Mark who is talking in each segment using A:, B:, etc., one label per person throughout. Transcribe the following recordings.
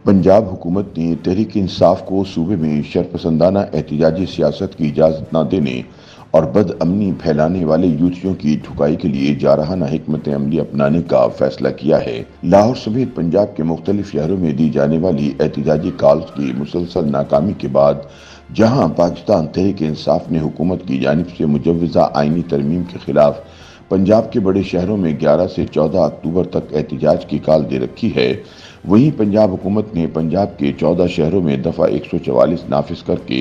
A: पंजाब हुकूमत ने तहरीक इंसाफ को सूबे में शरपसंदाना एहतजाजी सियासत की इजाज़त न देने और बदअमनी फैलाने वाले यूथियों की ठुकाई के लिए जारहाना हिकमत अमली अपनाने का फैसला किया है। लाहौर समेत पंजाब के मुख्तलिफ शहरों में दी जाने वाली एहतजाजी कॉल्स की मुसलसल नाकामी के बाद जहां पाकिस्तान तहरीक इंसाफ ने हुकूमत की जानिब से मुजव्वज़ा आईनी तरमीम के खिलाफ पंजाब के बड़े शहरों में 11 से 14 अक्टूबर तक एहतजाज की कॉल दे रखी है, वहीं पंजाब हुकूमत ने पंजाब के 14 शहरों में दफ़ा 144 नाफिज करके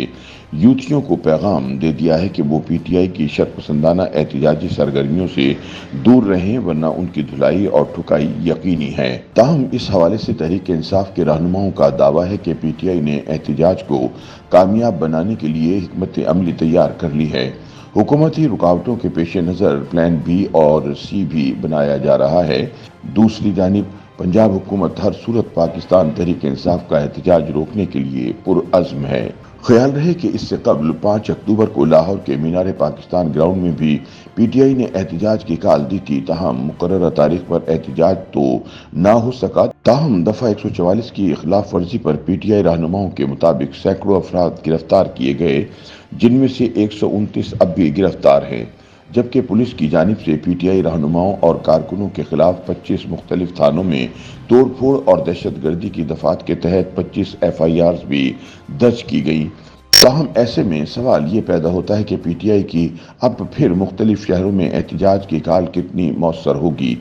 A: यूथियों को पैगाम दे दिया है कि वो पीटीआई की शरपसंदाना एहतजाजी सरगर्मियों से दूर रहें, वरना उनकी धुलाई और ठुकाई यकीनी है। ताहम इस हवाले से तहरीक इंसाफ के रहनुमाओं का दावा है कि पीटीआई ने एहतजाज को कामयाब बनाने के लिए हिकमत अमली तैयार कर ली है। हुकूमती रुकावटों के पेश नज़र प्लान बी और सी भी बनाया जा रहा है। दूसरी जानिब पंजाब हुकूमत हर सूरत पाकिस्तान तहरीक इंसाफ का एहतजाज रोकने के लिए पुरअज़्म है। ख्याल रहे कि इससे कबल 5 अक्टूबर को लाहौर के मीनार पाकिस्तान ग्राउंड में भी पीटीआई ने एहतजाज की कॉल दी थी, ताहम मुकर्ररा तारीख पर एहतजाज तो ना हो सका। ताहम दफ़ा 144 की खिलाफ वर्जी पर पीटीआई रहनुमाओं के मुताबिक सैकड़ों अफराद गिरफ्तार किए गए, जिनमें से 129 अब भी गिरफ्तार हैं, जबकि पुलिस की जानिब से पीटीआई रहनुमाओं और कारकुनों के खिलाफ 25 मुख्तलिफ थानों में तोड़फोड़ और दहशतगर्दी की दफात के तहत 25 FIRs भी दर्ज की गई। ताहम ऐसे में सवाल ये पैदा होता है कि पीटीआई की अब फिर मुख्तलिफ शहरों में एहतजाज की कॉल कितनी मौसर होगी।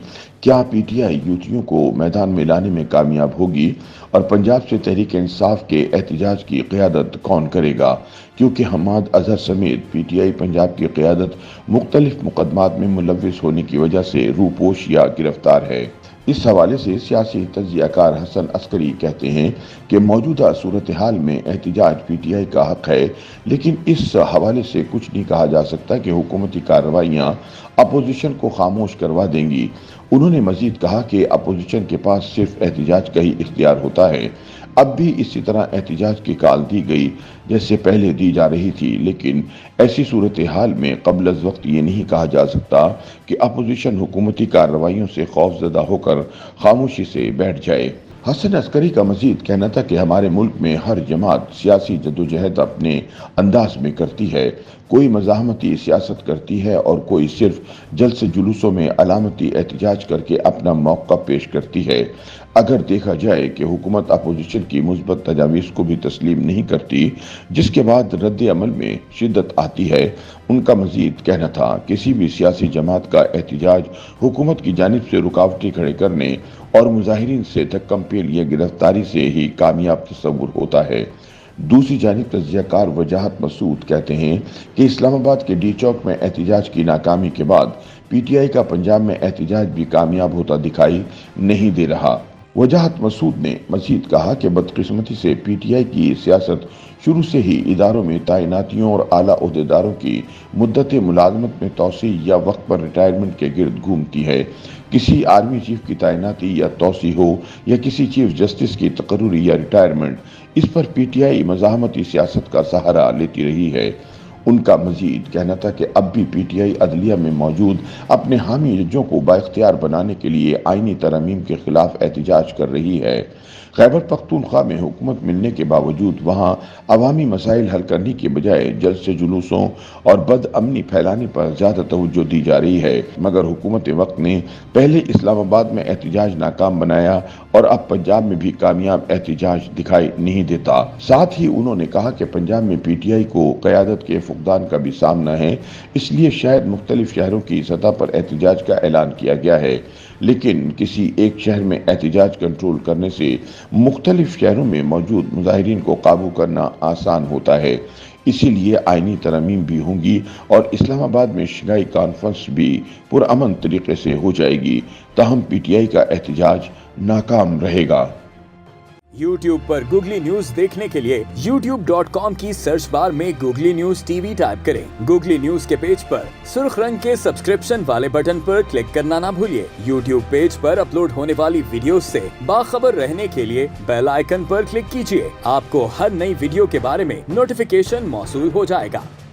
A: क्या पीटीआई यूथियों को मैदान में लाने में कामयाब होगी और पंजाब से तहरीक इंसाफ के एहतजाज की क़यादत कौन करेगा, क्योंकि हमाद अजहर समेत पीटीआई पंजाब की क़यादत मुख्तलिफ मुकदमात में मुलव्विस होने की वजह से रूपोश या गिरफ्तार है। इस हवाले से सियासी तज्ज़ियाकार हसन अस्करी कहते हैं कि मौजूदा सूरत हाल में एहतजाज पीटीआई का हक है, लेकिन इस हवाले से कुछ नहीं कहा जा सकता कि हुकूमती कार्रवाइयाँ अपोजिशन को खामोश करवा देंगी। उन्होंने मजीद कहा कि अपोजिशन के पास सिर्फ एहतजाज का ही इख्तियार होता है। अब भी इसी तरह एहतजाज की कॉल दी गई जैसे पहले दी जा रही थी, लेकिन ऐसी सूरत हाल में क़ब्ल अज़ वक्त ये नहीं कहा जा सकता कि अपोजिशन हुकूमती कार्रवाइयों से खौफज़दा होकर खामोशी से बैठ जाए। हसन अस्करी का मजीद कहना था कि हमारे मुल्क में हर जमात सियासी जद्दोजहद अपने अंदाज में करती है, कोई मज़ाहमती सियासत करती है और कोई सिर्फ जलसे जुलूसों में अलामती एहतजाज करके अपना मौक़ा पेश करती है। अगर देखा जाए कि हुकूमत अपोजिशन की मुस्बत तजावीज़ को भी तस्लीम नहीं करती, जिसके बाद रद्द अमल में शिद्दत आती है। उनका मजीद कहना था किसी भी सियासी जमात का एहतजाज हुकूमत की जानिब से रुकावटें खड़े करने और मुजाहिरीन से धक्कम-पेल या गिरफ्तारी से ही कामयाब तस्वुर होता है। दूसरी जानिब तज्ज़ियाकार वजाहत मसूद कहते हैं कि इस्लामाबाद के डी चौक में एहतजाज की नाकामी के बाद पीटीआई का पंजाब में एहतजाज भी कामयाब होता दिखाई नहीं दे रहा। वजाहत मसूद ने मजीद कहा कि बदकिस्मती से पीटीआई की सियासत शुरू से ही इदारों में तैनातियों और आला ओहदेदारों की मुद्दत मुलाजमत में तोसी या वक्त पर रिटायरमेंट के गिर्द घूमती है। किसी आर्मी चीफ की तैनाती या तोसी हो या किसी चीफ जस्टिस की तकर्रुरी या रिटायरमेंट, इस पर पीटीआई मज़ाहमती सियासत का सहारा लेती रही है। उनका मजीद कहना था कि अब भी पीटीआई अदलिया में मौजूद अपने हामी जजों को बाइख्तियार बनाने के लिए आईनी तरमीम के खिलाफ एहतजाज कर रही है। खैबर पख्तूनख्वा में हुकूमत मिलने के बावजूद वहाँ अवामी मसाइल हल करने की बजाय जलसे जुलूसों और बदअमनी फैलाने पर ज़्यादा तवज्जो दी जा रही है, मगर हुकूमत वक्त ने पहले इस्लामाबाद में एहतजाज नाकाम बनाया और अब पंजाब में भी कामयाब एहतजाज दिखाई नहीं देता। साथ ही उन्होंने कहा कि पंजाब में पीटीआई को क़यादत के फुक़दान का भी सामना है, इसलिए शायद मुख्तलिफ शहरों की सतह पर एहतजाज का ऐलान किया गया है, लेकिन किसी एक शहर में एहतजाज कंट्रोल करने से मुख्तलिफ शहरों में मौजूद मुजाहिरीन को काबू करना आसान होता है। इसीलिए आईनी तरमीम भी होंगी और इस्लामाबाद में शंघाई कॉन्फ्रेंस भी पुरअमन तरीके से हो जाएगी, ताहम पीटीआई का एहतजाज नाकाम रहेगा।
B: YouTube पर गूगली न्यूज देखने के लिए youtube.com की सर्च बार में गूगली न्यूज टीवी टाइप करें। गूगली न्यूज के पेज पर सुर्ख रंग के सब्सक्रिप्शन वाले बटन पर क्लिक करना ना भूलिए। YouTube पेज पर अपलोड होने वाली वीडियो से बाखबर रहने के लिए बेल आइकन पर क्लिक कीजिए। आपको हर नई वीडियो के बारे में नोटिफिकेशन मौसूल हो जाएगा।